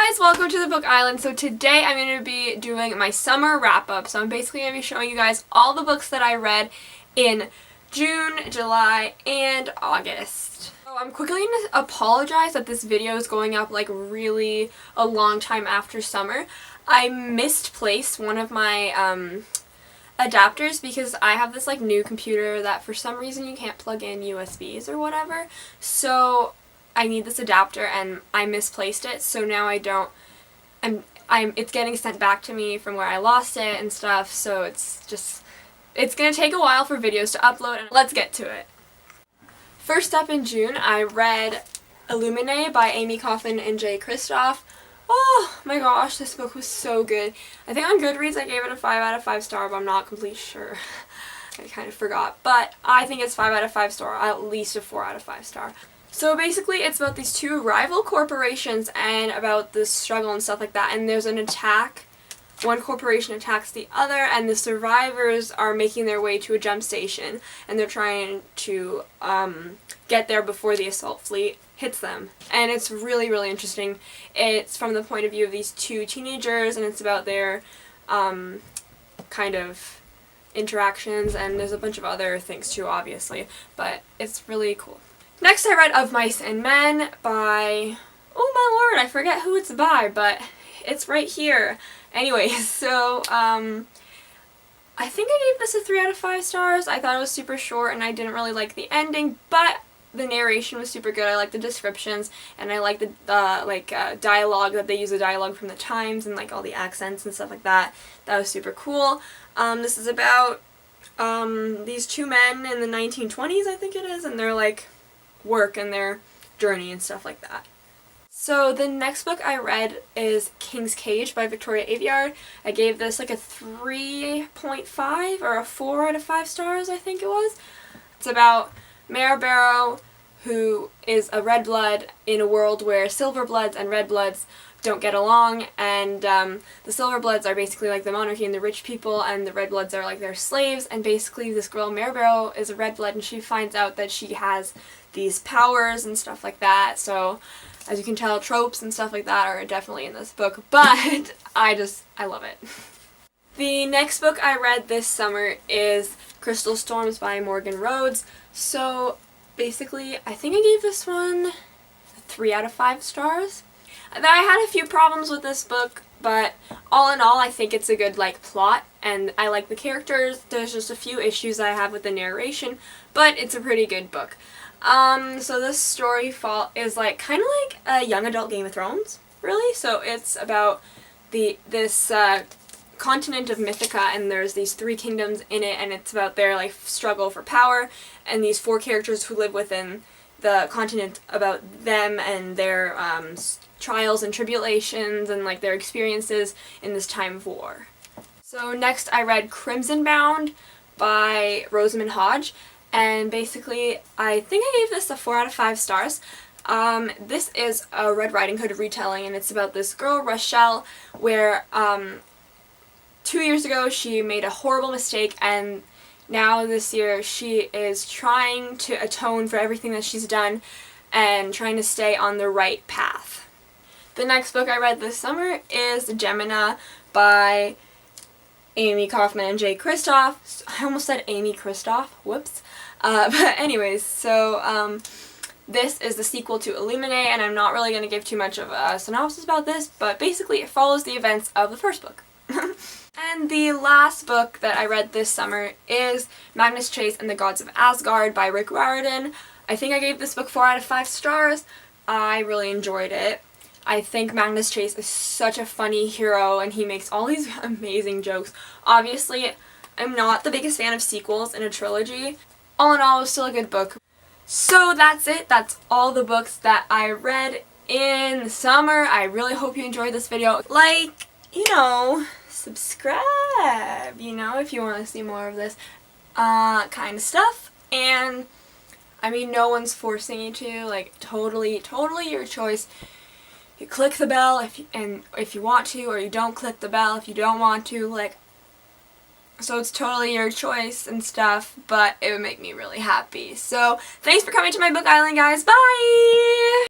guys, welcome to the Book Island. So today I'm going to be doing my summer wrap-up. So I'm basically going to be showing you guys all the books that I read in June, July, and August. So I'm quickly going to apologize that this video is going up like really a long time after summer. I misplaced one of my adapters because I have this like new computer that for some reason you can't plug in USBs or whatever. So I need this adapter and I misplaced it, so now I don't, it's getting sent back to me from where I lost it and stuff, so it's gonna take a while for videos to upload, and let's get to it. First up in June, I read Illuminae by Amie Kaufman and Jay Kristoff. Oh my gosh, this book was so good. I think on Goodreads I gave it a 5 out of 5 star, but I'm not completely sure. I kind of forgot, but I think it's 5 out of 5 star, at least a 4 out of 5 star. So basically it's about these two rival corporations and about the struggle and stuff like that, and there's an attack. One corporation attacks the other, and the survivors are making their way to a jump station, and they're trying to get there before the assault fleet hits them. And it's really, really interesting. It's from the point of view of these two teenagers, and it's about their kind of interactions, and there's a bunch of other things too, obviously, but it's really cool. Next I read Of Mice and Men by, oh my lord, I forget who it's by, but it's right here. Anyways, so I think I gave this a 3 out of 5 stars. I thought it was super short and I didn't really like the ending, but the narration was super good. I like the descriptions, and I like the dialogue, that they use the dialogue from the Times and like all the accents and stuff like that. That was super cool. This is about these two men in the 1920s, I think it is, and they're like work and their journey and stuff like that. So the next book I read is King's Cage by Victoria Aveyard. I gave this like a 3.5 or a 4 out of 5 stars, I think it was. It's about Mare Barrow, who is a red blood in a world where silver bloods and red bloods don't get along, and the silver bloods are basically like the monarchy and the rich people, and the red bloods are like their slaves, and basically this girl Mare Barrow is a red blood, and she finds out that she has these powers and stuff like that. So as you can tell, tropes and stuff like that are definitely in this book, but I love it. The next book I read this summer is Crystal Storms by Morgan Rhodes. So basically I think I gave this one a 3 out of 5 stars. I had a few problems with this book, but all in all I think it's a good like plot, and I like the characters. There's just a few issues I have with the narration, but it's a pretty good book. So this story is like kind of like a young adult Game of Thrones, really. So it's about this continent of Mythica, and there's these 3 kingdoms in it, and it's about their like struggle for power, and these 4 characters who live within the continent, about them and their trials and tribulations and like their experiences in this time of war. So next I read Crimson Bound by Rosamund Hodge, and basically I think I gave this a 4 out of 5 stars. This is a Red Riding Hood retelling, and it's about this girl, Rochelle, where 2 years ago she made a horrible mistake, and now this year she is trying to atone for everything that she's done and trying to stay on the right path. The next book I read this summer is Gemina by Amie Kaufman and Jay Kristoff. I almost said Amy Kristoff, whoops. But anyways, so this is the sequel to Illuminae, and I'm not really going to give too much of a synopsis about this, but basically it follows the events of the first book. And the last book that I read this summer is Magnus Chase and the Gods of Asgard by Rick Riordan. I think I gave this book 4 out of 5 stars. I really enjoyed it. I think Magnus Chase is such a funny hero, and he makes all these amazing jokes. Obviously, I'm not the biggest fan of sequels in a trilogy. All in all, it was still a good book. So that's it. That's all the books that I read in the summer. I really hope you enjoyed this video. Like, subscribe, if you want to see more of this kind of stuff. And, I mean, no one's forcing you to. Like, totally your choice. You click the bell if you want to, or you don't click the bell if you don't want to, so it's totally your choice and stuff, but it would make me really happy. So thanks for coming to my Book Island, guys. Bye!